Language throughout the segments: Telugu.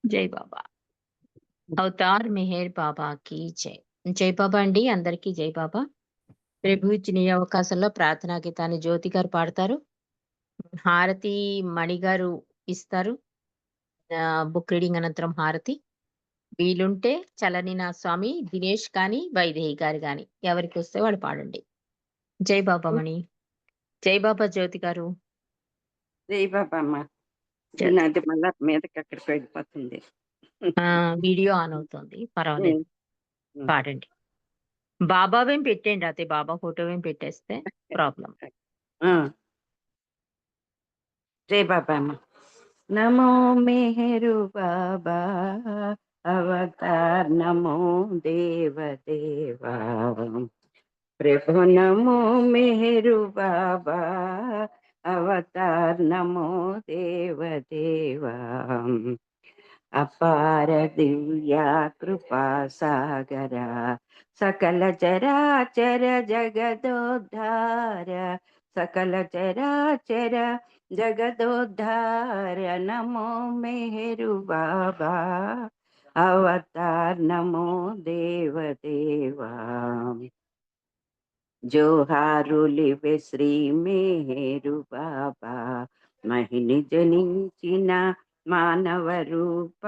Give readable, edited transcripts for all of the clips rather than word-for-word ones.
జై బాబా. అవతార్ మెహర్ బాబాకి జై. జై బాబా అండి. అందరికీ జై బాబా. ప్రభు ఇచ్చిన ఈ అవకాశంలో ప్రార్థనా గీతాన్ని జ్యోతి గారు పాడతారు. హారతి మణి గారు ఇస్తారు. బుక్ రీడింగ్ అనంతరం హారతి. వీలుంటే చలనినా స్వామి, దినేష్ కానీ, వైదేహి గారు గాని ఎవరికి వస్తే వాళ్ళు పాడండి. జై బాబా మణి. జై బాబా జ్యోతి గారు. జై బాబా అమ్మ. జ్యోతి. నాది మళ్ళా మీదకి అక్కడికి వెళ్ళిపోతుంది. వీడియో ఆన్ అవుతుంది. పర్వాలేదు. ఉమ్. పాడండి. బాబావేం పెట్టండి. అదే బాబా ఫోటో ఏం పెట్టేస్తే ప్రాబ్లం. ఆ, జై బాబా అమ్మ. నమో మెహరు బాబా అవతార్ నమో దేవ దేవా ప్రభు నమో మెహరు బాబా అవతార్ నమో దేవ దేవా అపార దివ్య కృపా సాగర సకల చరాచర జగదోద్ధార సకల చరాచర జగదోద్ధార నమో మెహరు బాబా అవతార్ నమో దేవ దేవా జోహారులివే శ్రీ మేరు బాబా మహిని జనించిన మానవ రూప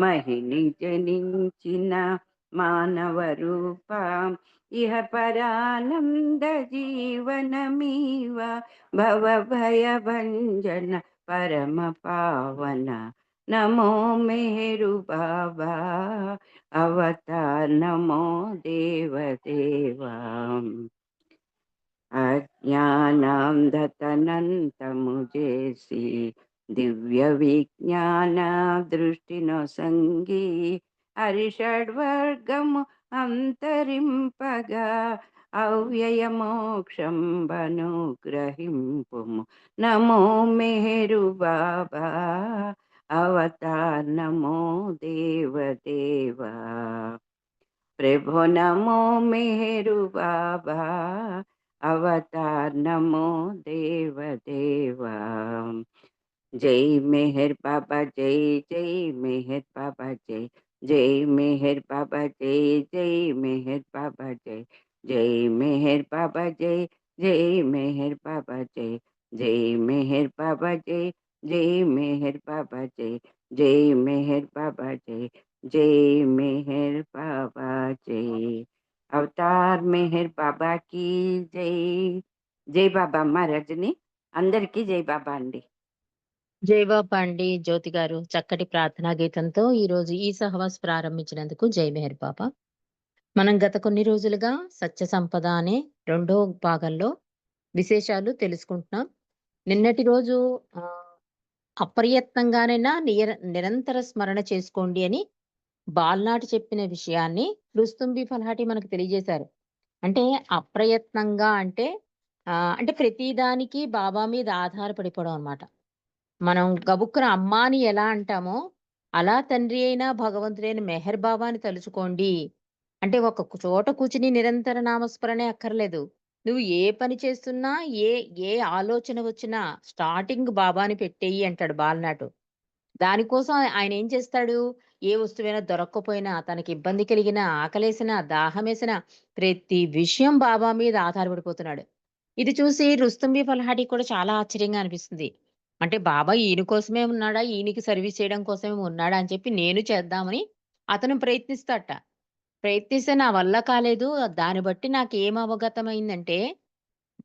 మహిని జనించిన మానవ రూప ఇహ పరానంద జీవనమీవ భవ భయ భంజన పరమ పావన నమో మేరు బాబా అవతార్ నమో దేవ దేవా అజ్ఞానం దతనంతము చేసి దివ్య విజ్ఞాన దృష్టిను సంగి హరిషడ్వర్గము అంతరింపగా అవ్యయ మోక్షంబను గ్రహింపుము నమో మేరు బాబా అవతార్ నమో దేవ దేవా ప్రభు నమో మేరు బాబా అవతార్ నమో దేవ దేవా జై మెహర్ బాబా జై జై మెహర్ బాబా జై జై మెహర్ బాబా జై జై మెహర్ బాబా జై జై మెహర్ బాబా జై జై మెహర్ బాబా జై జై మెహర్ బాబా జై జై మెహర్ బాబా జై జై మెహర్ బాబా జై జై మెహర్ బాబా జై అవతార్ మెహర్ బాబా की జై జై బాబా మహారాజుని అందరికీ జై బాబా అండి. జై బాబా అండి. జ్యోతి గారు చక్కటి ప్రార్థనా గీతంతో ఈ రోజు ఈ సహవాస్ ప్రారంభించినందుకు జై మెహర్ బాబా. మనం గత కొన్ని రోజులుగా సత్య సంపద అనే రెండో భాగంలో విశేషాలు తెలుసుకుంటున్నాం. నిన్నటి రోజు అప్రయత్నంగానైనా నిరంతర స్మరణ చేసుకోండి అని బాల్నాటి చెప్పిన విషయాన్ని రుస్తుంబి ఫల్హాటి మనకు తెలియజేశారు. అంటే అప్రయత్నంగా అంటే అంటే ప్రతిదానికి బాబా మీద ఆధారపడిపోవడం అన్నమాట. మనం గబుక్కున అమ్మా అని ఎలా అంటామో, అలా తండ్రి అయిన భగవంతుడైన మెహర్ బాబాని తలుచుకోండి. అంటే ఒక చోట కూర్చుని నిరంతర నామస్మరణే అక్కర్లేదు. నువ్వు ఏ పని చేస్తున్నా, ఏ ఏ ఆలోచన వచ్చినా స్టార్టింగ్ బాబాని పెట్టెయ్యి అంటాడు బాలనాటు. దానికోసం ఆయన ఏం చేస్తాడు, ఏ వస్తువైనా దొరక్కపోయినా, తనకి ఇబ్బంది కలిగినా, ఆకలేసినా, దాహమేసినా ప్రతి విషయం బాబా మీద ఆధారపడిపోతున్నాడు. ఇది చూసి రుస్తుంబి ఫల్హాటి కూడా చాలా ఆశ్చర్యంగా అనిపిస్తుంది. అంటే బాబా ఈయన కోసమే ఉన్నాడా? ఈయనకి సర్వీస్ చేయడం కోసమే ఉన్నాడా? అని చెప్పి నేను చేద్దామని అతను ప్రయత్నిస్తాడట. ప్రయత్నిస్తే నా వల్ల కాలేదు. దాన్ని బట్టి నాకేం అవగతమైందంటే,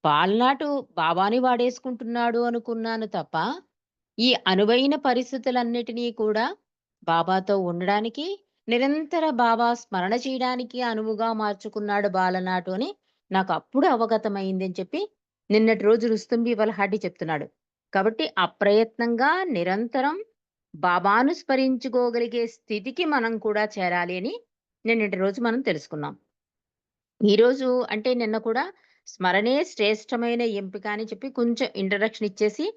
బాలనాటు బాబాని వాడేసుకుంటున్నాడు అనుకున్నాను తప్ప, ఈ అనువైన పరిస్థితులన్నిటినీ కూడా బాబాతో ఉండడానికి, నిరంతర బాబా స్మరణ చేయడానికి అనువుగా మార్చుకున్నాడు బాలనాటు అని నాకప్పుడు అవగతమైందని చెప్పి నిన్నటి రోజు రుస్తుంబి వలహాటి చెప్తున్నాడు. కాబట్టి అప్రయత్నంగా నిరంతరం బాబాను స్మరించుకోగలిగే స్థితికి మనం కూడా చేరాలి అని నిన్నటి రోజు మనం తెలుసుకున్నాం. ఈరోజు అంటే నిన్న కూడా స్మరణే శ్రేష్టమైన ఎంపిక అని చెప్పి కొంచెం ఇంట్రడక్షన్ ఇచ్చేసి,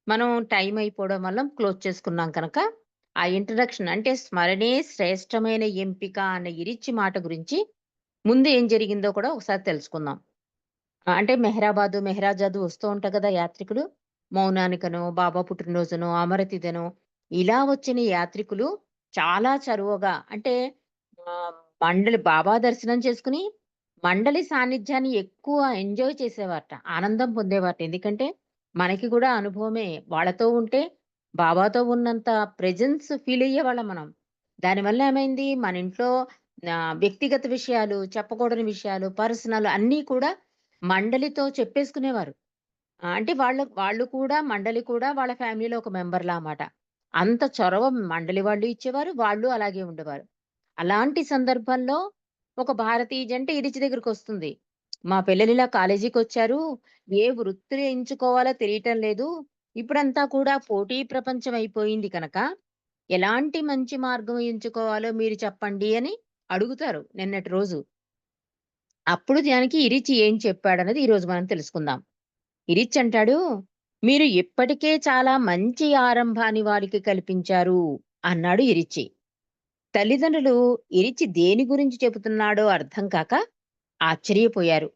మనం టైం అయిపోవడం వల్ల క్లోజ్ చేసుకున్నాం కనుక, ఆ ఇంట్రడక్షన్ అంటే స్మరణే శ్రేష్టమైన ఎంపిక అన్న ఇరిచ్చి మాట గురించి ముందు ఏం జరిగిందో కూడా ఒకసారి తెలుసుకుందాం. అంటే మెహరాబాదు, మెహరాజాదు వస్తూ ఉంటారు కదా యాత్రికులు. మౌనానికనో, బాబా పుట్టినరోజునో, అమరతిథనో ఇలా వచ్చిన యాత్రికులు చాలా చనువుగా అంటే మండలి బాబా దర్శనం చేసుకొని, మండలి సాన్నిధ్యాన్ని ఎక్కువ ఎంజాయ్ చేసేవారట. ఆనందం పొందేవారట. ఎందుకంటే, మనకి కూడా అనుభవమే. వాళ్ళతో ఉంటే బాబాతో ఉన్నంత ప్రెజెన్స్ ఫీల్ అయ్యేవాళ్ళం మనం. దానివల్ల ఏమైంది మన ఇంట్లో వ్యక్తిగత విషయాలు, చెప్పకూడని విషయాలు, పర్సనల్ అన్నీ కూడా మండలితో చెప్పేసుకునేవారు. అంటే వాళ్ళు కూడా మండలి కూడా వాళ్ళ ఫ్యామిలీలో ఒక మెంబర్‌లా మాట. అంత చొరవ మండలి వాళ్ళు ఇచ్చేవారు. వాళ్ళు అలాగే ఉండేవారు. అలాంటి సందర్భంలో ఒక భారతీయ జంట ఇరిచి దగ్గరకొస్తుంది. మా పిల్లలిలా కాలేజీకొచ్చారు. ఏ వృత్తిని ఎంచుకోవాలో తెలియటం లేదు. ఇప్పుడంతా కూడా పోటీ ప్రపంచం అయిపోయింది కనుక, ఎలాంటి మంచి మార్గం ఎంచుకోవాలో మీరు చెప్పండి అని అడుగుతారు నిన్నటి రోజు. అప్పుడు దానికి ఇరిచి ఏం చెప్పాడన్నది ఈరోజు మనం తెలుసుకుందాం. ఇరిచ్ అంటాడు, "మీరు ఇప్పటికే చాలా మంచి ఆరంభాన్ని వారికి కల్పించారు" అన్నాడు ఇరిచి. తల్లిదండ్రులు ఇరిచి దేని గురించి చెబుతున్నాడో అర్థం కాక ఆశ్చర్యపోయారు.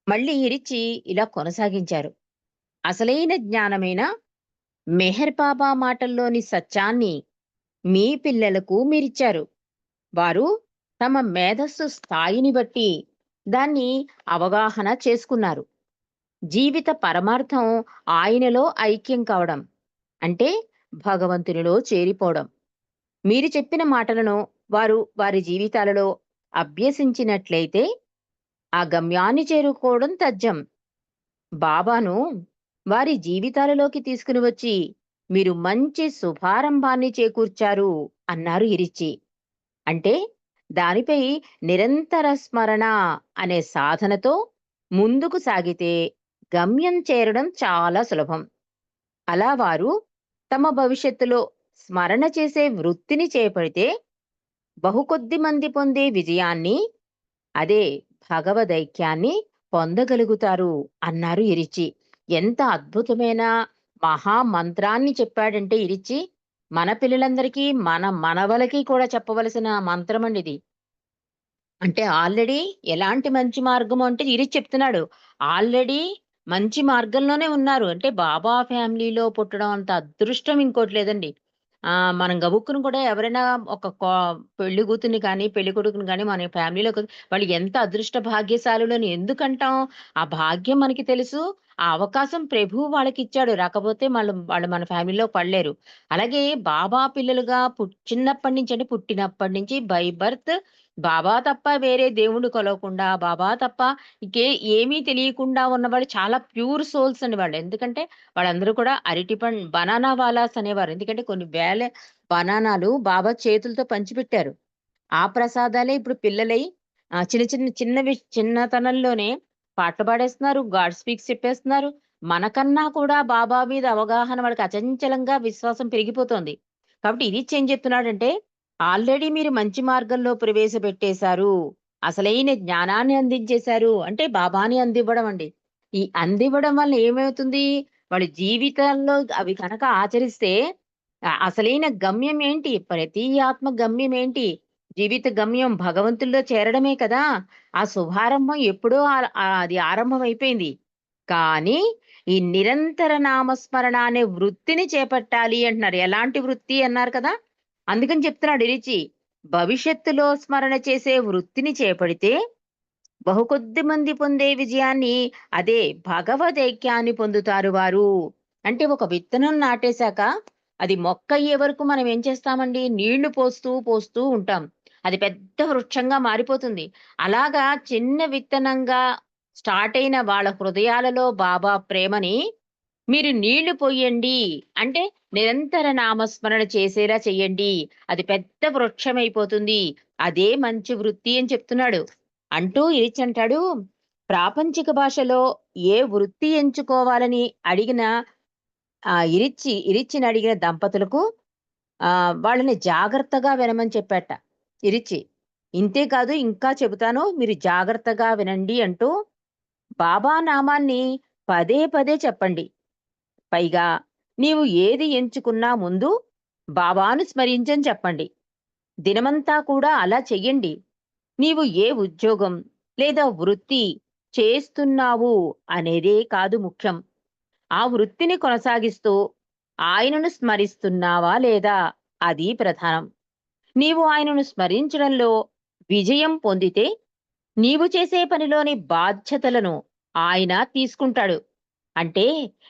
మళ్ళీ ఇరిచి ఇలా కొనసాగించారు. "అసలైన జ్ఞానమైన మెహర్ బాబా మాటల్లోని సత్యాన్ని మీ పిల్లలకు మీరిచ్చారు. వారు తమ మేధస్సు స్థాయిని బట్టి దాన్ని అవగాహన చేసుకున్నారు. జీవిత పరమార్థం ఆయనలో ఐక్యం కావడం. అంటే భగవంతునిలో చేరిపోవడం. మీరు చెప్పిన మాటలను వారు వారి జీవితాలలో అభ్యసించినట్లయితే ఆ గమ్యాన్ని చేరుకోవడం తథ్యం. బాబాను వారి జీవితాలలోకి తీసుకుని వచ్చి మీరు మంచి శుభారంభాన్ని చేకూర్చారు" అన్నారు ఇరిచి. అంటే దానిపై నిరంతర స్మరణ అనే సాధనతో ముందుకు సాగితే గమ్యం చేరడం చాలా సులభం. అలా వారు తమ భవిష్యత్తులో స్మరణ చేసే వృత్తిని చేపడితే బహుకొద్ది మంది పొందే విజయాన్ని, అదే భగవదైక్యాన్ని పొందగలుగుతారు అన్నారు ఇరిచి. ఎంత అద్భుతమైన మహా మంత్రాన్ని చెప్పాడంటే ఇరిచి, మన పిల్లలందరికీ మన మనవలకి కూడా చెప్పవలసిన మంత్రమండిది. అంటే ఆల్రెడీ ఎలాంటి మంచి మార్గము అంటే ఇరిచి చెప్తున్నాడు. ఆల్రెడీ మంచి మార్గంలోనే ఉన్నారు. అంటే బాబా ఫ్యామిలీలో పుట్టడం అంత అదృష్టం ఇంకోటి లేదండి. మనం గబుక్కున కూడా ఎవరైనా ఒక పెళ్లి కూతుర్ని కానీ, పెళ్లి కొడుకుని గాని మన ఫ్యామిలీలోకి వాళ్ళు ఎంత అదృష్ట భాగ్యశాలులని ఎందుకంటాం? ఆ భాగ్యం మనకి తెలుసు. ఆ అవకాశం ప్రభువు వాళ్ళకిచ్చాడు. రాకపోతే వాళ్ళు మన ఫ్యామిలీలో పడలేరు. అలాగే బాబా పిల్లలుగా చిన్నప్పటి నుంచి అంటే పుట్టినప్పటి నుంచి బై బర్త్ బాబా తప్ప వేరే దేవుడు కొలవకుండా, బాబా తప్ప ఏమీ తెలియకుండా ఉన్నవాళ్ళు చాలా ప్యూర్ సోల్స్ అండి వాళ్ళు. ఎందుకంటే వాళ్ళందరూ కూడా బనానా వాలాస్ అనేవారు. ఎందుకంటే కొన్ని వేల బనానాలు బాబా చేతులతో పంచిపెట్టారు. ఆ ప్రసాదాలే ఇప్పుడు పిల్లలై చిన్నతనంలోనే పాటలు పాడేస్తున్నారు. గాడ్ స్పీక్స్ చెప్పేస్తున్నారు. మనకన్నా కూడా బాబా మీద అవగాహన వాళ్ళకి అచంచలంగా విశ్వాసం పెరిగిపోతోంది. కాబట్టి ఇరిచ్ ఏం చెప్తున్నాడంటే, ఆల్రెడీ మీరు మంచి మార్గంలో ప్రవేశపెట్టేశారు. అసలైన జ్ఞానాన్ని అందించేశారు. అంటే బాబాని అందివ్వడం అండి. ఈ అందివ్వడం వల్ల ఏమవుతుంది? వాళ్ళ జీవితాల్లో అవి కనుక ఆచరిస్తే అసలైన గమ్యం ఏంటి? ప్రతి ఆత్మ గమ్యం ఏంటి? జీవిత గమ్యం భగవంతుల్లో చేరడమే కదా! ఆ శుభారంభం ఎప్పుడో అది ఆరంభమైపోయింది. కానీ, ఈ నిరంతర నామస్మరణ అనే వృత్తిని చేపట్టాలి అంటున్నారు. ఎలాంటి వృత్తి అన్నారు కదా! అందుకని చెప్తున్నాడు ఇరిచి. భవిష్యత్తులో స్మరణ చేసే వృత్తిని చేపడితే బహుకొద్ది మంది పొందే విజయాన్ని, అదే భగవదైక్యాన్ని పొందుతారు వారు. అంటే ఒక విత్తనం నాటేశాక అది మొక్కయ్యే వరకు మనం ఏం చేస్తామండి? నీళ్లు పోస్తూ, పోస్తూ ఉంటాం. అది పెద్ద వృక్షంగా మారిపోతుంది. అలాగా చిన్న విత్తనంగా స్టార్ట్ అయిన వాళ్ళ హృదయాలలో బాబా ప్రేమని మీరు నీళ్లు పొయ్యండి. అంటే నిరంతర నామస్మరణ చేసేలా చెయ్యండి. అది పెద్ద వృక్షమైపోతుంది. అదే మంచి వృత్తి అని చెప్తున్నాడు. అంటూ ఇరిచంటాడు, ప్రాపంచిక భాషలో ఏ వృత్తి ఎంచుకోవాలని అడిగిన ఇరిచ్చినడిగిన దంపతులకు వాళ్ళని జాగ్రత్తగా వినమని చెప్పాట ఇరిచి. ఇంతే కాదు ఇంకా చెబుతాను మీరు జాగ్రత్తగా వినండి అంటూ, బాబా నామాన్ని పదే పదే చెప్పండి. పైగా నీవు ఏది ఎంచుకున్నా ముందు బాబాను స్మరించని చెప్పండి. దినమంతా కూడా అలా చెయ్యండి. నీవు ఏ ఉద్యోగం లేదా వృత్తి చేస్తున్నావు అనేదే కాదు ముఖ్యం. ఆ వృత్తిని కొనసాగిస్తూ ఆయనను స్మరిస్తున్నావా లేదా అది ప్రధానం. నీవు ఆయనను స్మరించడంలో విజయం పొందితే నీవు చేసే పనిలోని బాధ్యతలను ఆయన తీసుకుంటాడు. అంటే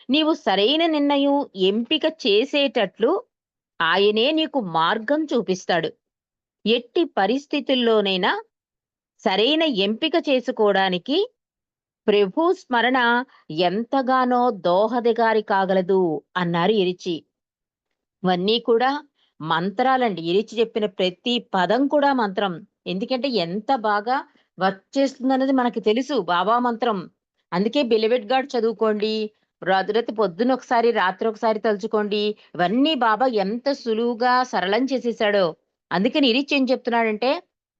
నీవు సరైన నిర్ణయం ఎంపిక చేసేటట్లు ఆయనే నీకు మార్గం చూపిస్తాడు. ఎట్టి పరిస్థితుల్లోనైనా సరైన ఎంపిక చేసుకోవడానికి ప్రభు స్మరణ ఎంతగానో దోహదగారి కాగలదు అన్నారు ఎరిచి. ఇవన్నీ కూడా మంత్రాలండి. ఇరిచి చెప్పిన ప్రతి పదం కూడా మంత్రం. ఎందుకంటే ఎంత బాగా వర్క్ చేస్తుందన్నది మనకి తెలుసు బాబా మంత్రం. అందుకే బిలవెడ్ గాడ్ చదువుకోండి. రాత్రి పొద్దున ఒకసారి, రాత్రి ఒకసారి తలుచుకోండి. ఇవన్నీ బాబా ఎంత సులువుగా సరళం చేసేసాడో. అందుకని ఇరిచి ఏం చెప్తున్నాడంటే,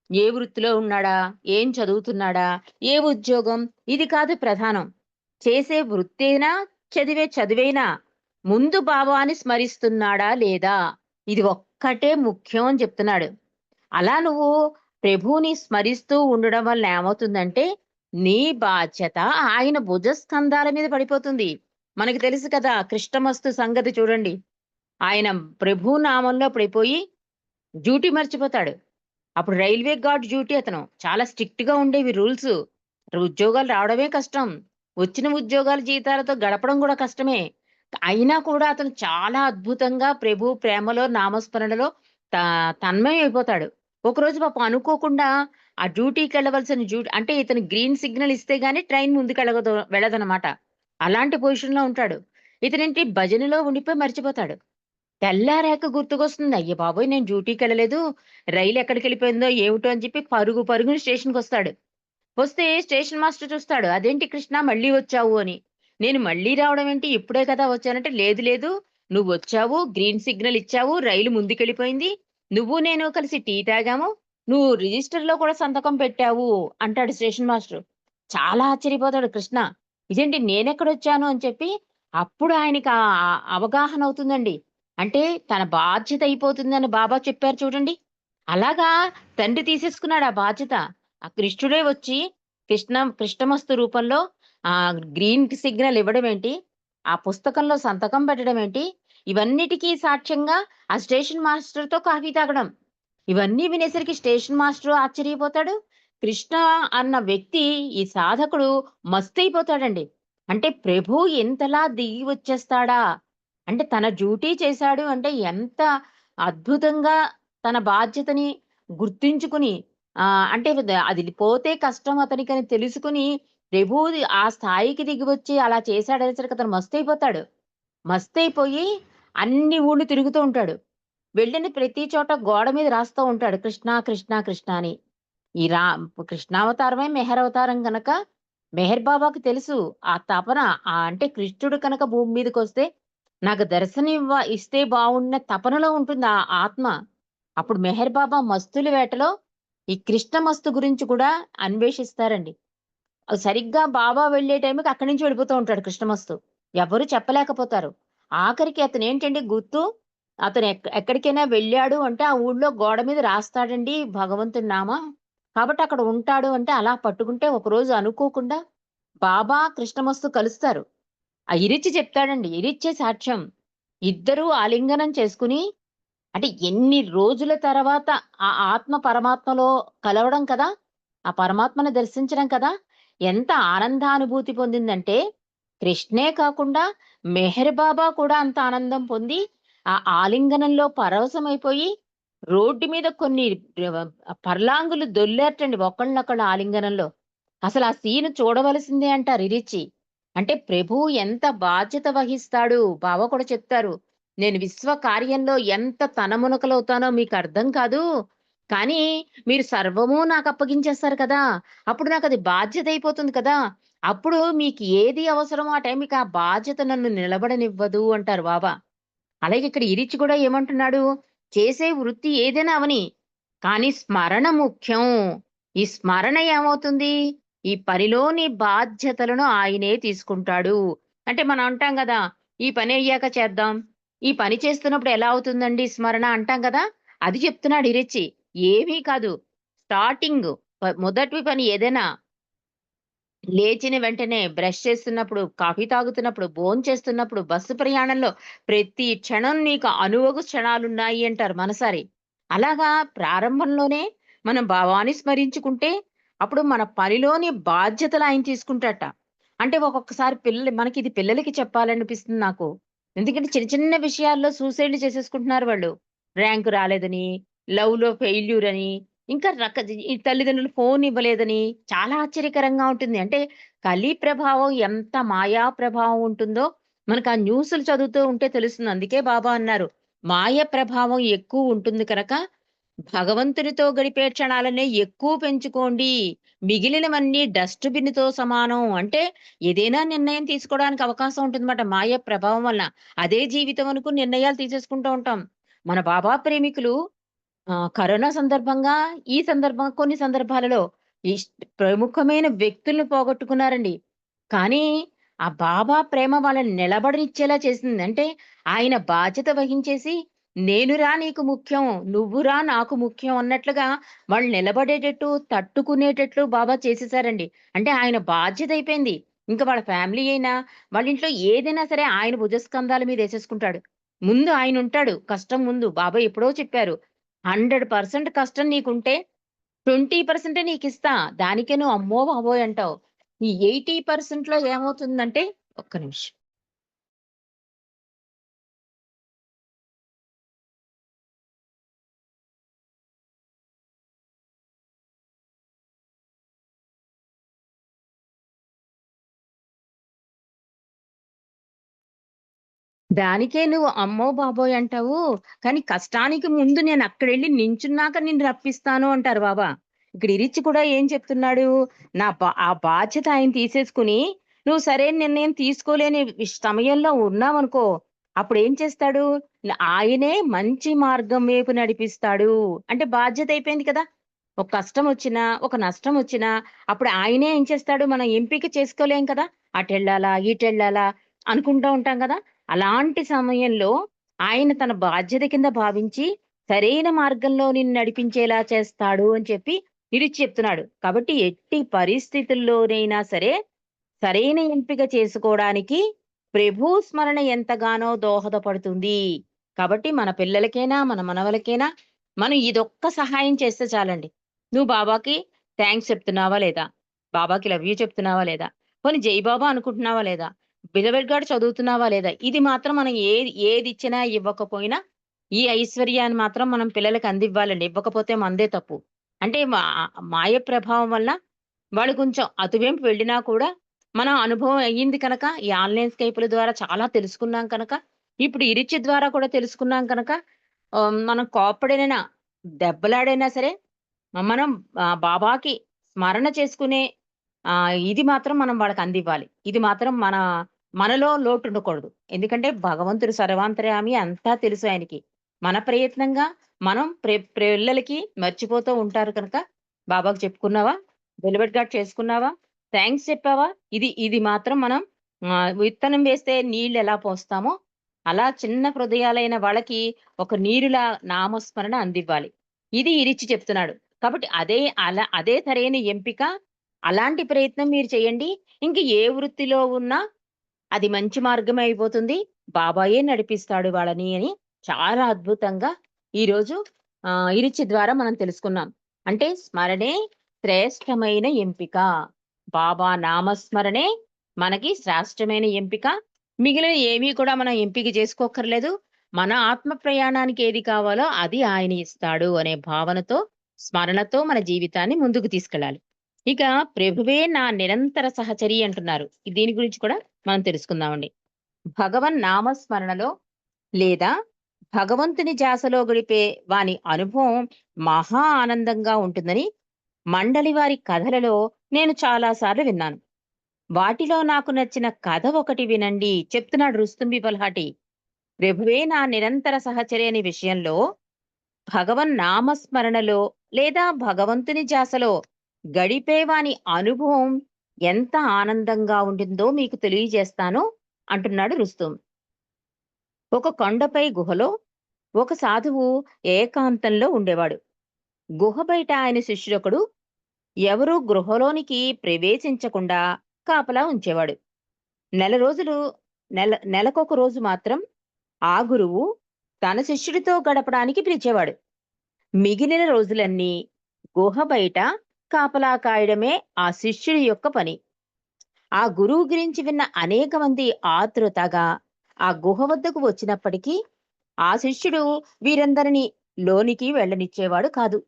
ఏ వృత్తిలో ఉన్నాడా? ఏం చదువుతున్నాడా? ఏ ఉద్యోగం? ఇది కాదు ప్రధానం. చేసే వృత్తైనా, చదివే చదువైనా ముందు బాబాని స్మరిస్తున్నాడా లేదా? ఇది ఒక్కటే ముఖ్యం అని చెప్తున్నాడు. అలా నువ్వు ప్రభువుని స్మరిస్తూ ఉండడం వల్ల ఏమవుతుందంటే, నీ బాధ్యత ఆయన భుజస్కంధాల మీద పడిపోతుంది. మనకి తెలుసు కదా! కృష్ణమస్తు సంగతి చూడండి. ఆయన ప్రభు నామంలో పడిపోయి డ్యూటీ మర్చిపోతాడు. అప్పుడు రైల్వే గార్డ్ డ్యూటీ అతను. చాలా స్ట్రిక్ట్‌గా ఉండేవి రూల్స్. ఉద్యోగాలు రావడమే కష్టం. వచ్చిన ఉద్యోగాల జీతాలతో గడపడం కూడా కష్టమే. అయినా కూడా అతను చాలా అద్భుతంగా ప్రభు ప్రేమలో, నామస్మరణలో త తన్మయమైపోతాడు. ఒకరోజు పాపం అనుకోకుండా ఆ డ్యూటీకెళ్ళవలసిన అంటే ఇతను గ్రీన్ సిగ్నల్ ఇస్తే గాని ట్రైన్ వెళ్ళదనమాట. అలాంటి పొజిషన్‌లో ఉంటాడు. ఇతనేంటి భజనలో ఉండిపోయి మర్చిపోతాడు. తెల్లారాక గుర్తుకొస్తుంది. అయ్య బాబోయ్! నేను డ్యూటీకెళ్ళలేదు. రైలు ఎక్కడికెళ్ళిపోయిందో ఏమిటో అని చెప్పి పరుగు పరుగున స్టేషన్‌కొస్తాడు. వస్తే స్టేషన్ మాస్టర్ చూస్తాడు. "అదేంటి కృష్ణ మళ్ళీ వచ్చావు" అని. నేను మళ్ళీ రావడం ఏంటి? ఇప్పుడే కదా వచ్చానంటే, "లేదు లేదు. నువ్వొచ్చావు, గ్రీన్ సిగ్నల్ ఇచ్చావు, రైలు ముందుకెళ్ళిపోయింది. నువ్వు నేను కలిసి టీ తాగాము. నువ్వు రిజిస్టర్‌లో కూడా సంతకం పెట్టావు" అంటాడు స్టేషన్ మాస్టరు. చాలా ఆశ్చర్యపోతాడు కృష్ణ. ఇదేంటి నేనెక్కడొచ్చాను అని చెప్పి అప్పుడు ఆయనకి అవగాహన అవుతుందండి. అంటే తన బాధ్యత అయిపోతుందని బాబా చెప్పారు చూడండి. అలాగా తండ్రి తీసేసుకున్నాడు ఆ బాధ్యత. ఆ కృష్ణుడే వచ్చి కృష్ణమస్తు రూపంలో గ్రీన్ సిగ్నల్ ఇవ్వడం ఏంటి? ఆ పుస్తకంలో సంతకం పెట్టడం ఏంటి? ఇవన్నిటికి సాక్ష్యంగా ఆ స్టేషన్ మాస్టర్‌తో కాఫీ తాగడం. ఇవన్నీ వినేసరికి స్టేషన్ మాస్టరు ఆశ్చర్యపోతాడు. కృష్ణ అన్న వ్యక్తి, ఈ సాధకుడు మస్తయిపోతాడండి. అంటే ప్రభు ఇంతలా దిగి వచ్చేస్తాడా? అంటే తన డ్యూటీ చేశాడు అంటే ఎంత అద్భుతంగా తన బాధ్యతని గుర్తించుకుని అంటే అది పోతే కష్టం అతనికని తెలుసుకుని ప్రభువుది ఆ స్థాయికి దిగివచ్చి అలా చేశాడనేసరికి అతను మస్తయిపోతాడు. మస్తయిపోయి అన్ని ఊళ్ళు తిరుగుతూ ఉంటాడు. వెళ్ళిన ప్రతి చోట గోడ మీద రాస్తూ ఉంటాడు కృష్ణ, కృష్ణ, కృష్ణ అని. ఈ రా కృష్ణావతారమే మెహర్ అవతారం గనక మెహర్ బాబాకి తెలుసు ఆ తపన. అంటే కృష్ణుడు కనుక భూమి మీదకొస్తే నాకు ఇస్తే బావుండున తపనలో ఉంటుంది ఆ ఆత్మ. అప్పుడు మెహర్ బాబా మస్తుల వేటలో ఈ కృష్ణ మస్తు గురించి కూడా అన్వేషిస్తారండి. సరిగ్గా బాబా వెళ్ళే టైంకి అక్కడి నుంచి వెళ్ళిపోతూ ఉంటాడు కృష్ణమస్తు. ఎవ్వరు చెప్పలేకపోతారు. ఆఖరికి అతనేంటండి గుర్తు, అతను ఎక్కడికైనా వెళ్ళాడు అంటే ఆ ఊళ్ళో గోడ మీద రాస్తాడండి భగవంతుడి నామం. కాబట్టి అక్కడ ఉంటాడు అంటే అలా పట్టుకుంటే ఒకరోజు అనుకోకుండా బాబా, కృష్ణమస్తు కలుస్తారు. ఆ ఇరిచ్చి చెప్తాడండి. ఇరిచ్చే సాక్ష్యం. ఇద్దరూ ఆలింగనం చేసుకుని అంటే ఎన్ని రోజుల తర్వాత ఆ ఆత్మ పరమాత్మలో కలవడం కదా! ఆ పరమాత్మను దర్శించడం కదా! ఎంత ఆనందానుభూతి పొందిందంటే, కృష్ణే కాకుండా మెహర్ బాబా కూడా అంత ఆనందం పొంది, ఆ ఆలింగనంలో పరవశమైపోయి, రోడ్డు మీద కొన్ని పర్లాంగులు దొర్లారటండి ఒకళ్ళనొకళ్ళు ఆలింగనంలో. అసలు ఆ సీన్ చూడవలసిందే అంటారు ఇరిచి. అంటే ప్రభువు ఎంత బాధ్యత వహిస్తాడు. బావ కూడా చెప్తారు. నేను విశ్వ కార్యంలో ఎంత తనమునకలవుతానో మీకర్థం కాదు. కానీ మీరు సర్వము నాకప్పగించేస్తారు కదా! అప్పుడు నాకది బాధ్యతయిపోతుంది కదా! అప్పుడు మీకు ఏది అవసరమో ఆ టైంకి ఆ బాధ్యత నన్ను నిలబడనివ్వదు అంటారు బాబా. అలాగే ఇక్కడ ఇరిచి కూడా ఏమంటున్నాడు? చేసే వృత్తి ఏదైనా అవని. కానీ స్మరణ ముఖ్యం. ఈ స్మరణ ఏమవుతుంది? ఈ పనిలోని బాధ్యతలను ఆయనే తీసుకుంటాడు. అంటే మనం అంటాం గదా! ఈ పని అయ్యాక చేద్దాం. ఈ పని చేస్తున్నప్పుడు ఎలా అవుతుందండి స్మరణ అంటాం గదా! అది చెప్తున్నాడు ఇరిచి. ఏమీ కాదు. స్టార్టింగ్ మొదటి పని ఏదైనా లేచిన వెంటనే బ్రష్ చేస్తున్నప్పుడు, కాఫీ తాగుతున్నప్పుడు, భోంచేస్తున్నప్పుడు, బస్సు ప్రయాణంలో ప్రతి క్షణం నీకు అనువగు క్షణాలున్నాయి అంటారు మనసారి. అలాగా ప్రారంభంలోనే మనం భావాన్ని స్మరించుకుంటే, అప్పుడు మన పనిలోని బాధ్యతలు ఆయన తీసుకుంటాడట. అంటే ఒక్కొక్కసారి మనకిది పిల్లలకి చెప్పాలనిపిస్తుంది నాకు. ఎందుకంటే చిన్న చిన్న విషయాల్లో సూసైడ్‌లు చేసేసుకుంటున్నారు వాళ్ళు. ర్యాంక్ రాలేదని, లవ్‌లో ఫెయిల్యూర్ అని, ఇంకా ఈ తల్లిదండ్రులు ఫోన్ ఇవ్వలేదని చాలా ఆశ్చర్యకరంగా ఉంటుంది. అంటే కలి ప్రభావం ఎంత మాయా ప్రభావం ఉంటుందో మనకు ఆ న్యూస్‌లు చదువుతూ ఉంటే తెలుస్తుంది. అందుకే బాబా అన్నారు, మాయ ప్రభావం ఎక్కువ ఉంటుంది కనుక భగవంతునితో గడిపే క్షణాలనే ఎక్కువ పెంచుకోండి. మిగిలినవన్నీ డస్ట్ బిన్‌తో సమానం. అంటే ఏదైనా నిర్ణయం తీసుకోవడానికి అవకాశం ఉంటుందన్నమాట మాయ ప్రభావం వలన. అదే జీవితం అనుకుని నిర్ణయాలు తీసేసుకుంటూ ఉంటాం. మన బాబా ప్రేమికులు కరోనా సందర్భంగా, ఈ సందర్భంగా కొన్ని సందర్భాలలో ఇష్ ప్రముఖమైన వ్యక్తులను పోగొట్టుకున్నారండి. కానీ, ఆ బాబా ప్రేమ వాళ్ళని నిలబడనిచ్చేలా చేసింది. అంటే, ఆయన బాధ్యత వహించేసి, నేనురా నీకు ముఖ్యం, నువ్వురా నాకు ముఖ్యం అన్నట్లుగా వాళ్ళు నిలబడేటట్టు, తట్టుకునేటట్లు బాబా చేసేసారండి. అంటే, ఆయన బాధ్యత అయిపోయింది. ఇంక వాళ్ళ ఫ్యామిలీ అయినా, వాళ్ళ ఇంట్లో ఏదైనా సరే ఆయన భుజస్కంధాల మీద ఏసేసుకుంటాడు. ముందు ఆయనుంటాడు కష్టం ముందు. బాబా ఎప్పుడో చెప్పారు. 100% కష్టం నీకుంటే 20% నీకిస్తా. దానికే నువ్వు అమ్మో బాబోయ్ అంటావు. ఈ 80%లో ఏమవుతుందంటే ఒక్క నిమిషం. దానికే నువ్వు అమ్మో బాబోయ్ అంటావు. కానీ కష్టానికి ముందు నేనక్కడెళ్లి నించున్నాక నిన్ను రప్పిస్తాను అంటారు బాబా. ఇక్కడ ఇరిచ్చి కూడా ఏం చెప్తున్నాడు? ఆ బాధ్యత ఆయన తీసేసుకొని, నువ్వు సరైన నిర్ణయం తీసుకోలేని సమయంలో ఉన్నావనుకో, అప్పుడేం చేస్తాడు? ఆయనే మంచి మార్గం వైపు నడిపిస్తాడు. అంటే బాధ్యత అయిపోయింది కదా! ఒక కష్టమొచ్చినా, ఒక నష్టమొచ్చినా, అప్పుడు ఆయనే ఏం చేస్తాడు? మనం ఎంపిక చేసుకోలేం కదా! అటెళ్ళాలా? ఇటెళ్ళాలా? అనుకుంటా ఉంటాం గదా! అలాంటి సమయంలో ఆయన తన బాధ్యత కింద భావించి, సరైన మార్గంలో నిన్ను నడిపించేలా చేస్తాడు అని చెప్పి నిలిచి చెప్తున్నాడు. కాబట్టి ఎట్టి పరిస్థితుల్లోనైనా సరే, సరైన ఎంపిక చేసుకోవడానికి ప్రభు స్మరణ ఎంతగానో దోహదపడుతుంది. కాబట్టి మన పిల్లలకైనా, మన మనవలకైనా మనం ఇదొక్క సహాయం చేస్తే చాలండి. నువ్వు బాబాకి థాంక్స్ చెప్తున్నావా లేదా? బాబాకి లవ్ యూ చెప్తున్నావా లేదా? పోనీ జై బాబా అనుకుంటున్నావా లేదా? బిలవెడ్ గాడు చదువుతున్నావా లేదా? ఇది మాత్రం మనం ఏదిచ్చినా ఇవ్వకపోయినా, ఈ ఐశ్వర్యాన్ని మాత్రం మనం పిల్లలకి అందివ్వాలండి. ఇవ్వకపోతే మనదే తప్పు. అంటే మాయ ప్రభావం వల్ల వాళ్ళు కొంచెం అటువైపు వెళ్ళినా కూడా, మన అనుభవం అయ్యింది కనుక, ఈ ఆన్‌లైన్ స్కైపుల ద్వారా చాలా తెలుసుకున్నాం కనుక, ఇప్పుడు ఇరిచి ద్వారా కూడా తెలుసుకున్నాం కనుక, మనం కోప్పడినా, దెబ్బలాడైనా సరే మనం బాబాకి స్మరణ చేసుకునే ఇది మాత్రం మనం వాళ్ళకి అందివ్వాలి. ఇది మాత్రం మనలో లోటుండకూడదు. ఎందుకంటే భగవంతుడు సర్వాంతర్యామి అంతా తెలుసు ఆయనకి. మన ప్రయత్నంగా మనం పిల్లలకి మర్చిపోతూ ఉంటారు కనుక, బాబాకి చెప్పుకున్నావా? డెలివరీ గార్డ్ చేసుకున్నావా? థాంక్స్ చెప్పావా? ఇది మాత్రం మనం విత్తనం వేస్తే నీళ్ళెలా పోస్తామో, అలా చిన్న హృదయాలైన వాళ్ళకి ఒక నీరులా నామస్మరణ అందివ్వాలి. ఇది ఇరిచ్చి చెప్తున్నాడు. కాబట్టి అదే సరైన ఎంపిక. అలాంటి ప్రయత్నం మీరు చేయండి. ఇంక ఏ వృత్తిలో ఉన్నా అది మంచి మార్గమే అయిపోతుంది. బాబాయే నడిపిస్తాడు వాళ్ళని అని చాలా అద్భుతంగా ఈరోజు ఇరిచి ద్వారా మనం తెలుసుకున్నాం. అంటే స్మరణే శ్రేష్టమైన ఎంపిక. బాబా నామస్మరణే మనకి శ్రేష్టమైన ఎంపిక. మిగిలిన ఏవి కూడా మనం ఎంపిక చేసుకోక్కర్లేదు. మన ఆత్మ ప్రయాణానికి ఏది కావాలో అది ఆయన ఇస్తాడు అనే భావనతో, స్మరణతో మన జీవితాన్ని ముందుకు తీసుకెళ్ళాలి. ఇక ప్రభువే నా నిరంతర సహచరి అంటున్నారు. దీని గురించి కూడా మనం తెలుసుకుందామండి. భగవన్ నామస్మరణలో లేదా భగవంతుని ధ్యాసలో గడిపే వాని అనుభవం మహా ఆనందంగా ఉంటుందని మండలి వారి కథలలో నేను చాలా సార్లు విన్నాను. వాటిలో నాకు నచ్చిన కథ ఒకటి వినండి చెప్తున్నాడు రుస్తుంబి బల్హాటి. ప్రభువే నా నిరంతర సహచరి అనే విషయంలో భగవన్ నామస్మరణలో లేదా భగవంతుని ధ్యాసలో గడిపేవాని అనుభవం ఎంత ఆనందంగా ఉంటుందో మీకు తెలియజేస్తాను అంటున్నాడు రుస్తుం. ఒక కొండపై గుహలో ఒక సాధువు ఏకాంతంలో ఉండేవాడు. గుహ బయట ఆయన శిష్యుడొకడు ఎవరూ గృహలోనికి ప్రవేశించకుండా కాపలా ఉంచేవాడు. నెల రోజులు నెలకొక రోజు మాత్రం ఆ గురువు తన శిష్యుడితో గడపడానికి పిలిచేవాడు. మిగిలిన రోజులన్నీ గుహ బయట కాపలా కాయడమే ఆ శిష్యుడి యొక్క పని. ఆ గురువు గురించి విన్న అనేక మంది ఆతృతగా ఆ గుహ వద్దకు వచ్చినప్పటికీ ఆ శిష్యుడు వీరందరినీ లోనికి వెళ్ళనిచ్చేవాడు కాదు.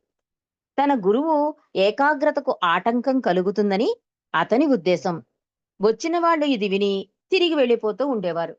తన గురువు ఏకాగ్రతకు ఆటంకం కలుగుతుందని అతని ఉద్దేశం. వచ్చిన వాళ్ళు ఇది విని తిరిగి వెళ్ళిపోతూ ఉండేవారు.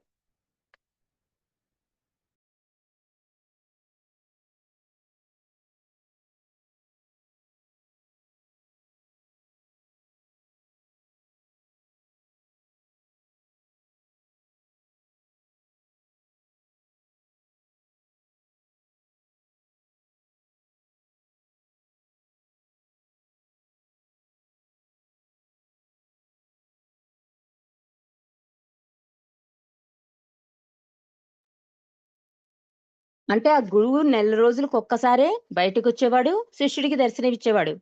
అంటే ఆ గురువు నెల రోజులకు ఒక్కసారే బయటకొచ్చేవాడు, శిష్యుడికి దర్శనమిచ్చేవాడు.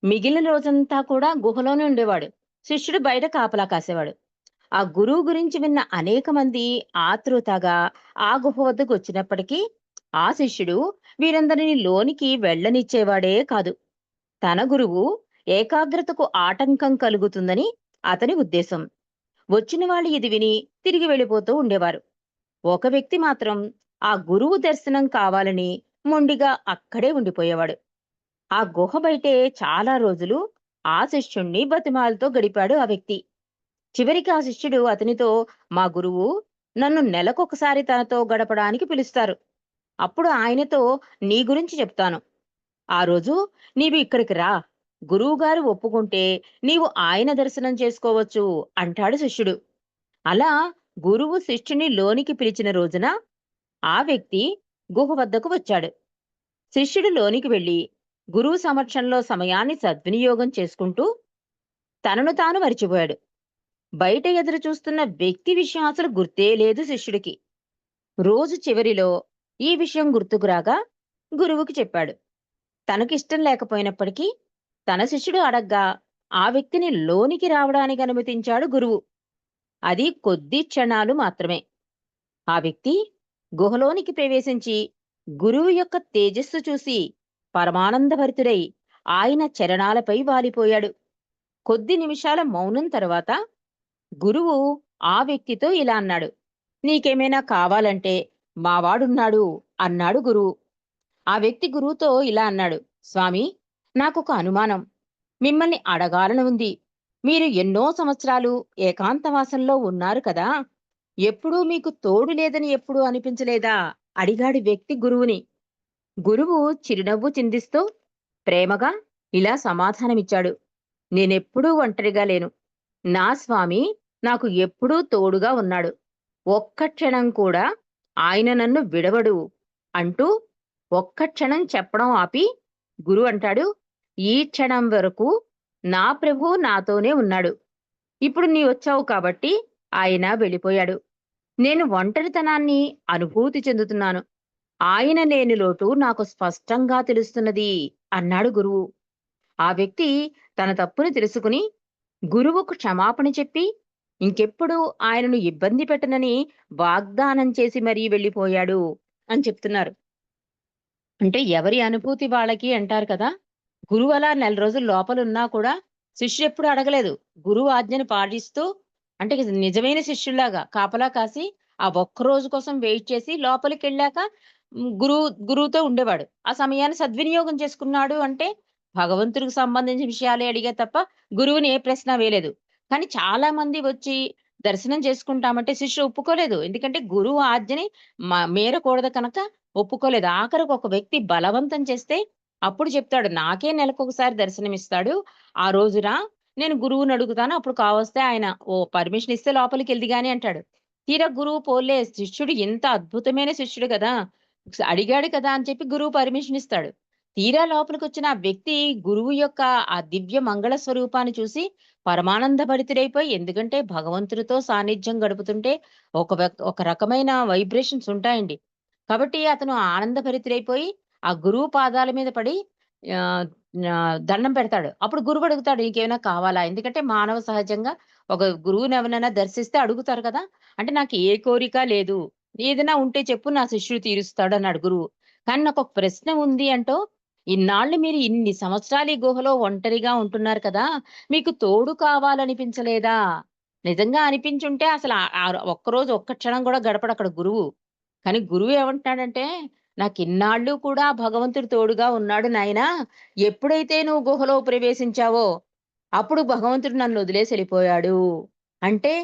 మిగిలిన రోజంతా కూడా గుహలోనే ఉండేవాడు. శిష్యుడు బయట కాపలా కాసేవాడు. ఆ గురువు గురించి విన్న అనేక మంది ఆతృతగా ఆ గుహ వద్దకు వచ్చినప్పటికీ ఆ శిష్యుడు వీరందరినీ లోనికి వెళ్ళనిచ్చేవాడే కాదు. తన గురువు ఏకాగ్రతకు ఆటంకం కలుగుతుందని అతని ఉద్దేశం. వచ్చిన వాళ్ళు ఇది విని తిరిగి వెళ్ళిపోతూ ఉండేవారు. ఒక వ్యక్తి మాత్రం ఆ గురువు దర్శనం కావాలని మొండిగా అక్కడే ఉండిపోయేవాడు. ఆ గుహ బయటే చాలా రోజులు ఆ శిష్యుణ్ణి బతిమాలతో గడిపాడు ఆ వ్యక్తి. చివరికి ఆ శిష్యుడు అతనితో, మా గురువు నన్ను నెలకొకసారి తనతో గడపడానికి పిలుస్తారు. అప్పుడు ఆయనతో నీ గురించి చెప్తాను. ఆ రోజు నీవు ఇక్కడికి రా. గురువుగారు ఒప్పుకుంటే నీవు ఆయన దర్శనం చేసుకోవచ్చు అంటాడు శిష్యుడు. అలా గురువు శిష్యుని లోనికి పిలిచిన రోజున ఆ వ్యక్తి గుహ వద్దకు వచ్చాడు. శిష్యుడు లోనికి వెళ్లి గురువు సమక్షంలో సమయాన్ని సద్వినియోగం చేసుకుంటూ తనను తాను మరిచిపోయాడు. బయట ఎదురు చూస్తున్న వ్యక్తి విషయం అసలు గుర్తే లేదు శిష్యుడికి. రోజు చివరిలో ఈ విషయం గుర్తుకు రాగా గురువుకి చెప్పాడు. తనకిష్టం లేకపోయినప్పటికీ తన శిష్యుడు అడగ్గా ఆ వ్యక్తిని లోనికి రావడానికి అనుమతించాడు గురువు. అది కొద్ది క్షణాలు మాత్రమే. ఆ వ్యక్తి గుహలోనికి ప్రవేశించి గురువు యొక్క తేజస్సు చూసి పరమానందభరితుడై ఆయన చరణాలపై వాలిపోయాడు. కొద్ది నిమిషాల మౌనం తరువాత గురువు ఆ వ్యక్తితో ఇలా అన్నాడు. నీకేమైనా కావాలంటే మావాడున్నాడు అన్నాడు గురువు. ఆ వ్యక్తి గురువుతో ఇలా అన్నాడు. స్వామి, నాకొక అనుమానం. మిమ్మల్ని అడగాలని ఉంది. మీరు ఎన్నో సంవత్సరాలు ఏకాంతవాసంలో ఉన్నారు కదా. ఎప్పుడూ మీకు తోడు లేదని ఎప్పుడూ అనిపించలేదా అడిగాడు వ్యక్తి గురువుని. గురువు చిరునవ్వు చిందిస్తూ ప్రేమగా ఇలా సమాధానమిచ్చాడు. నేనెప్పుడూ ఒంటరిగా లేను. నా స్వామి నాకు ఎప్పుడూ తోడుగా ఉన్నాడు. ఒక్క క్షణం కూడా ఆయన నన్ను విడవడు అంటూ ఒక్క క్షణం చెప్పడం ఆపి గురువు అంటాడు, ఈ క్షణం వరకు నా ప్రభువు నాతోనే ఉన్నాడు. ఇప్పుడు నీ వచ్చావు కాబట్టి ఆయన వెళ్ళిపోయాడు. నేను ఒంటరితనాన్ని అనుభూతి చెందుతున్నాను. ఆయన లేని లోటు నాకు స్పష్టంగా తెలుస్తున్నది అన్నాడు గురువు. ఆ వ్యక్తి తన తప్పుని తెలుసుకుని గురువుకు క్షమాపణ చెప్పి ఇంకెప్పుడు ఆయనను ఇబ్బంది పెట్టనని వాగ్దానం చేసి మరీ వెళ్ళిపోయాడు అని చెప్తున్నారు. అంటే ఎవరి అనుభూతి వాళ్ళకి అంటారు కదా. గురువు అలా నెల రోజులు లోపలున్నా కూడా శిష్యుడెప్పుడు అడగలేదు. గురువు ఆజ్ఞను పాటిస్తూ అంటే నిజమైన శిష్యుల్లాగా కాపలా కాసి ఆ ఒక్క రోజు కోసం వెయిట్ చేసి లోపలికెళ్ళాక గురువుతో ఉండేవాడు. ఆ సమయాన్ని సద్వినియోగం చేసుకున్నాడు అంటే భగవంతుడికి సంబంధించిన విషయాలే అడిగా తప్ప గురువుని ఏ ప్రశ్న వేయలేదు. కానీ చాలా మంది వచ్చి దర్శనం చేసుకుంటామంటే శిష్యుడు ఒప్పుకోలేదు. ఎందుకంటే గురువు ఆజ్ఞని మీరకూడదు కనుక ఒప్పుకోలేదు. ఆఖరికి ఒక వ్యక్తి బలవంతం చేస్తే అప్పుడు చెప్తాడు. నాకే నెలకొకసారి దర్శనమిస్తాడు. ఆ రోజున నేను గురువుని అడుగుతాను. అప్పుడు కావస్తే ఆయన పర్మిషన్ ఇస్తే లోపలికెళ్ది గాని అంటాడు. తీరా గురువు పోన్లే శిష్యుడు ఇంత అద్భుతమైన శిష్యుడు గదా! అడిగాడు కదా అని చెప్పి గురువు పర్మిషన్ ఇస్తాడు. తీరా లోపలికొచ్చిన ఆ వ్యక్తి గురువు యొక్క ఆ దివ్య మంగళ స్వరూపాన్ని చూసి పరమానంద భరితుడైపోయి ఎందుకంటే భగవంతుడితో సాన్నిధ్యం గడుపుతుంటే ఒక రకమైన వైబ్రేషన్స్ ఉంటాయండి. కాబట్టి అతను ఆనందభరితుడైపోయి ఆ గురువు పాదాల మీద పడి ఆహ్, దండం పెడతాడు. అప్పుడు గురువు అడుగుతాడు నీకేమైనా కావాలా? ఎందుకంటే మానవ సహజంగా ఒక గురువుని ఎవరినైనా దర్శిస్తే అడుగుతారు కదా! అంటే నాకు ఏ కోరిక లేదు. ఏదైనా ఉంటే చెప్పు నా శిష్యుడు తీరుస్తాడు అన్నాడు గురువు. కానీ నాకొక ప్రశ్న ఉంది అంటూ ఇన్నాళ్ళు మీరు ఇన్ని సంవత్సరాలు ఈ గుహలో ఒంటరిగా ఉంటున్నారు కదా! మీకు తోడు కావాలనిపించలేదా? నిజంగా అనిపించుంటే అసల ఒక్కరోజు ఒక్క క్షణం గూడా గడపడక్కడ గురువు. కానీ గురువు ఏమంటున్నాడంటే, "నాకిన్నాళ్ళు కూడా భగవంతుడు తోడుగా ఉన్నాడు నాయనా. ఎప్పుడైతే నువ్వు గుహలో ప్రవేశించావో, అప్పుడు భగవంతుడు నన్నొదిలేసి ఎళ్ళిపోయాడు." అంటే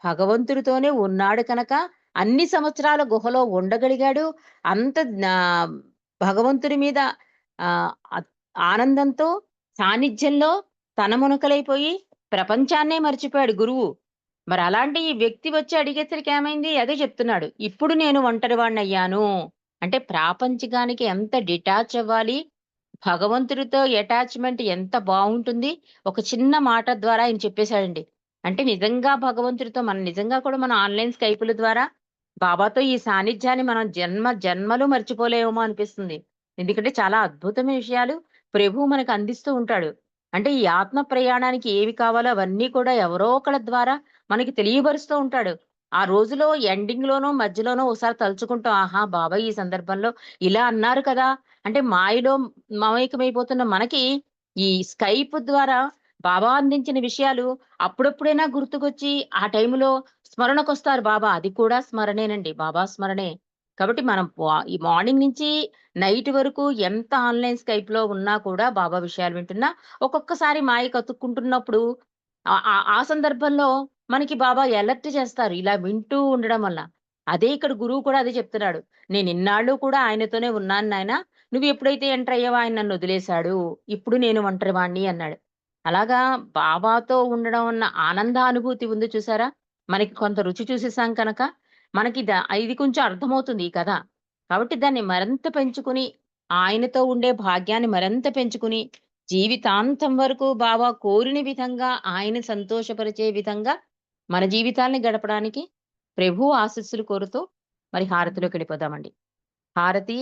భగవంతుడితోనే ఉన్నాడు కనుక అన్ని సంవత్సరాలు గుహలో ఉండగలిగాడు. అంత భగవంతుడి మీద అత్ ఆనందంతో, సాన్నిధ్యంలో తనమునకలైపోయి ప్రపంచాన్నే మర్చిపోయాడు గురువు. మరలాంటి ఈ వ్యక్తి వచ్చి అడిగేసరికి ఏమైంది? అదే చెప్తున్నాడు. ఇప్పుడు నేను ఒంటరివాడినయ్యాను. అంటే ప్రాపంచికానికి ఎంత డిటాచ్ అవ్వాలి, భగవంతుడితో అటాచ్‌మెంట్ ఎంత బావుంటుంది. ఒక చిన్న మాట ద్వారా ఆయన చెప్పేసాడండి. అంటే నిజంగా భగవంతుడితో మనం నిజంగా కూడా మన ఆన్‌లైన్ స్కైపుల ద్వారా బాబాతో ఈ సాన్నిధ్యాన్ని మనం జన్మలు మర్చిపోలేమేమో అనిపిస్తుంది. ఎందుకంటే చాలా అద్భుతమైన విషయాలు ప్రభువు మనకు అందిస్తూ ఉంటాడు. అంటే ఈ ఆత్మ ప్రయాణానికి ఏవి కావాలో అవన్నీ కూడా ఎవరో ఒకళ్ళ ద్వారా మనకి తెలియబరుస్తూ ఉంటాడు. ఆ రోజులో ఎండింగ్‌లోనో, మధ్యలోనో ఓసారి తలుచుకుంటాం. ఆహా! బాబా ఈ సందర్భంలో ఇలా అన్నారు కదా! అంటే మాయలో మమైకమైపోతున్న మనకి ఈ స్కైప్ ద్వారా బాబా అందించిన విషయాలు అప్పుడప్పుడైనా గుర్తుకొచ్చి ఆ టైంలో స్మరణకొస్తారు బాబా. అది కూడా స్మరణేనండి. బాబా స్మరణే. కాబట్టి మనం ఈ మార్నింగ్ నుంచి నైట్ వరకు ఎంత ఆన్‌లైన్ స్కైప్‌లో ఉన్నా కూడా బాబా విషయాలు వింటున్నా, ఒక్కొక్కసారి మాయ కతుక్కుంటున్నప్పుడు ఆ సందర్భంలో మనకి బాబా అలర్ట్ చేస్తారు. ఇలా వింటూ ఉండడం వల్ల. అదే ఇక్కడ గురువు కూడా అదే చెప్తున్నాడు. "నేనిన్నాళ్ళు కూడా ఆయనతోనే ఉన్నాను నాయనా. నువ్వు ఎప్పుడైతే ఎంటర్ అయ్యావో ఆయన నన్నొదిలేశాడు. ఇప్పుడు నేను ఒంటరివాడిని" అన్నాడు. అలాగా బాబాతో ఉండడం అన్న ఆనందానుభూతి ఉంది చూసారా? మనకి కొంత రుచి చూసేసాం కనుక, మనకి ఇది కొంచెం అర్థమవుతుంది ఈ కథ. కాబట్టి దాన్ని మరింత పెంచుకుని, ఆయనతో ఉండే భాగ్యాన్ని మరింత పెంచుకుని, జీవితాంతం వరకు బాబా కోరిన విధంగా, ఆయన్ని సంతోషపరిచే విధంగా మన జీవితాల్ని గడపడానికి ప్రభువు ఆశీస్సులు కోరుతూ మరి హారతిలోకెళ్ళిపోదామండి. హారతి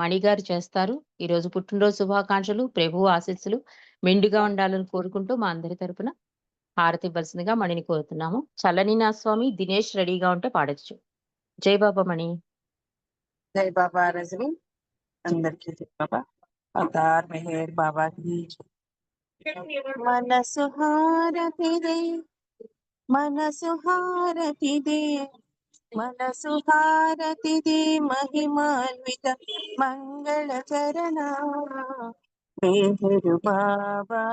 మణిగారు చేస్తారు. ఈరోజు పుట్టినరోజు శుభాకాంక్షలు, ప్రభువు ఆశీస్సులు మెండుగా ఉండాలని కోరుకుంటూ మా అందరి తరపున హారతి ఇవ్వాల్సిందిగా మణిని కోరుతున్నాము. చల్లని నా స్వామి దినేష్ రెడీగా ఉంటే పాడొచ్చు. జై బాబా మణి. జై బాబా రజని అందరికీ జై బాబా అవతార్ మెహర్ బాబా की మనసు హారతిదే మనసు హారతిదే మనసు హారతిదే మహిమాన్విత మంగళ చరణ మెహరు బాబా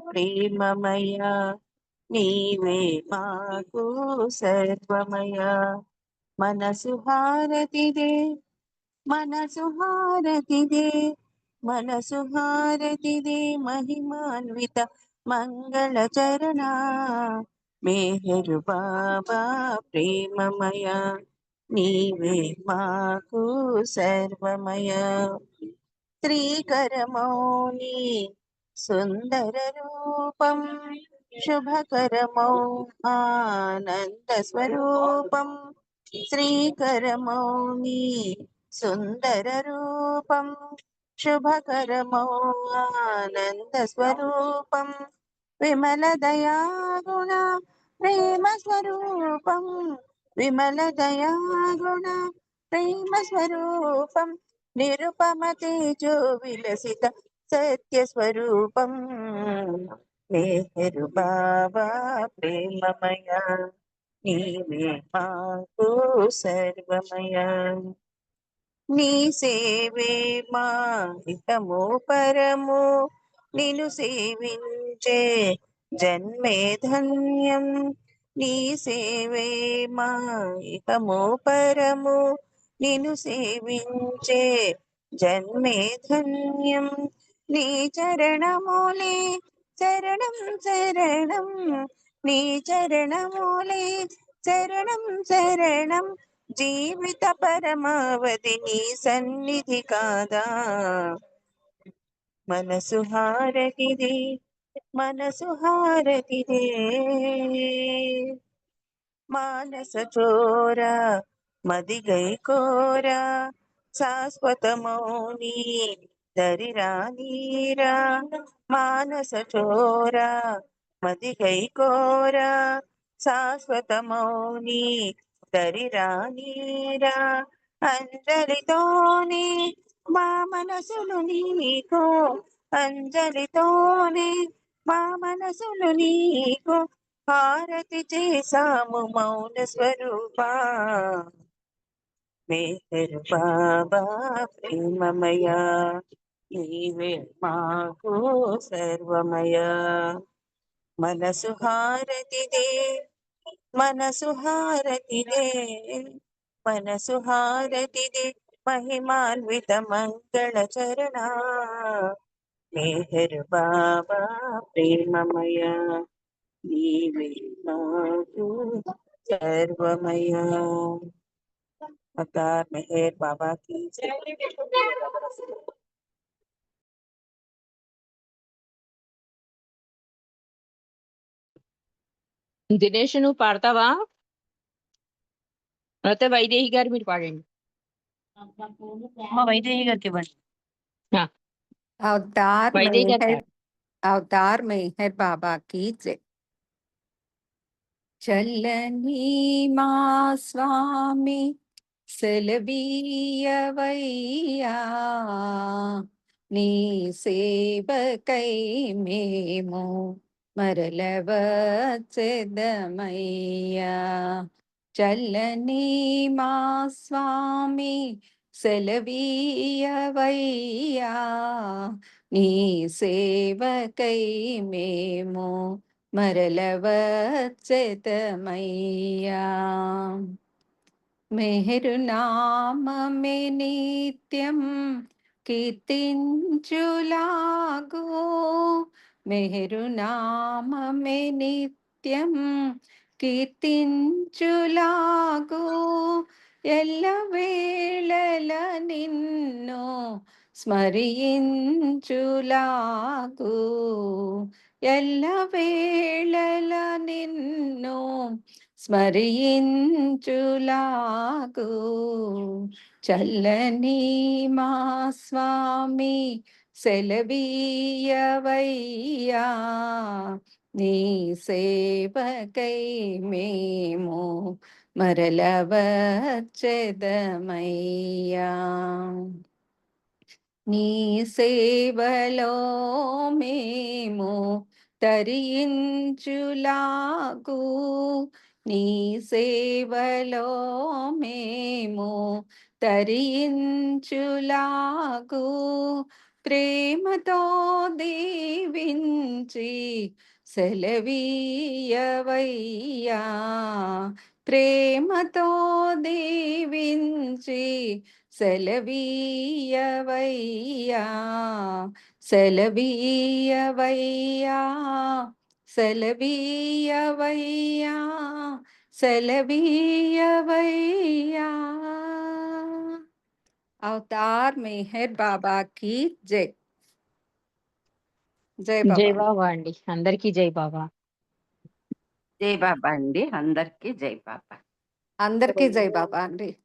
ప్రేమమయ నీవే మాకు సర్వమయ మనసు హారతిదే మనసు హారతిదే మనసు హారతిదే మహిమాన్విత మంగళ చరణ మేహరు బాబా ప్రేమమయ నీవే మాకు సర్వమయ శ్రీకరమౌని సుందర రూపం శుభకరమౌ ఆనంద స్వరూపం శ్రీకరమౌని సుందర రూపం శుభకరమౌ ఆనంద స్వరూపం విమల దయాగుణ ప్రేమ స్వరూపం విమల దయాగుణ ప్రేమ స్వరూపం నిరుపమ తేజో విలసిత సత్య స్వరూపం మేహరు బాబా ప్రేమమయ నీవే మాకు సర్వమయ నీ సేవే మా హితము పరము నిన్ను సేవించే జన్మే ధన్యం నీ సేవే మా హితము పరము నిన్ను సేవించే జన్మే ధన్యం నీ చరణములే శరణం శరణం నీ చరణములే శరణం శరణం జీవిత పరమావధి నీ సన్నిధి కాదా మనసు హారతిదే మనసు హారతిదే మానస చోర మదిగై కోర శాశ్వతమౌని దరిరానీరా మానస చోర మదిగై కోర శాశ్వతమౌని దరిరానీరా అందరితోనే మా మనసులు నీకు అంజలితోనే, మా మనసులు నీకు హారతి చేసాము మౌన స్వరూపా. మేహర్ బాబా ప్రేమమయ, నీవే మాకు సర్వమయ. మనసు హారతిదే, మనసు హారతిదే, మనసు హారతిదే, మహిమాన్విత మంగళ చరణ. మేహర్ బాబా ప్రేమమయ, నీవే మాకు సర్వమయ. అవతార్ మెహర్ బాబా की जय. దినేష్ నువ్వు పాడతావా? లేకపోతే వైదేహి గారు మీరు పాడండి. మా వైదేహి గారికి ఇవ్వండి. अवतार వైదేహి గారు मेहर పాడండి. अवतार मेहर बाबा की जय। చల్లని మా స్వామి సెలవీయవయ్యా, నీ సేవకై మేము మరలవచ్చెదమయ్యా. చల్లని మా స్వామి సెలవీయవయ్యా, నీ సేవకై మేము మరలవచ్చెదమయ్యా. మెహరునామమే నిత్యం కీర్తించులాగు, మెహరునామమే నిత్యం కీర్తించులాగు, ఎల్లవేళల నిన్ను స్మరించులాగు, ఎల్లవేళల నిన్ను స్మరించులాగు. చల్లని మా స్వామి సెలవీయవయ్యా, నీ సేవకై మేము మరలవచ్చెదమయ్యా. నీ సేవలో మేము తరించులాగు, నీ సేవలో మేము తరించులాగు, ప్రేమతో దీవించి సెలవీయవయ్యా, ప్రేమతో దీవించి సెలవీయవయ్యా, సెలవీయవయ్యా, సెలవీయవయ్యా, సెలవీయవయ్యా. అవతార్ మెహర్ బాబా की जय. జై జై బాబా. బాబా అండి. అందరికీ జై బాబా. జై బాబా అండి, అందరికీ జై బాబా. అందరికీ జై బాబా అండి.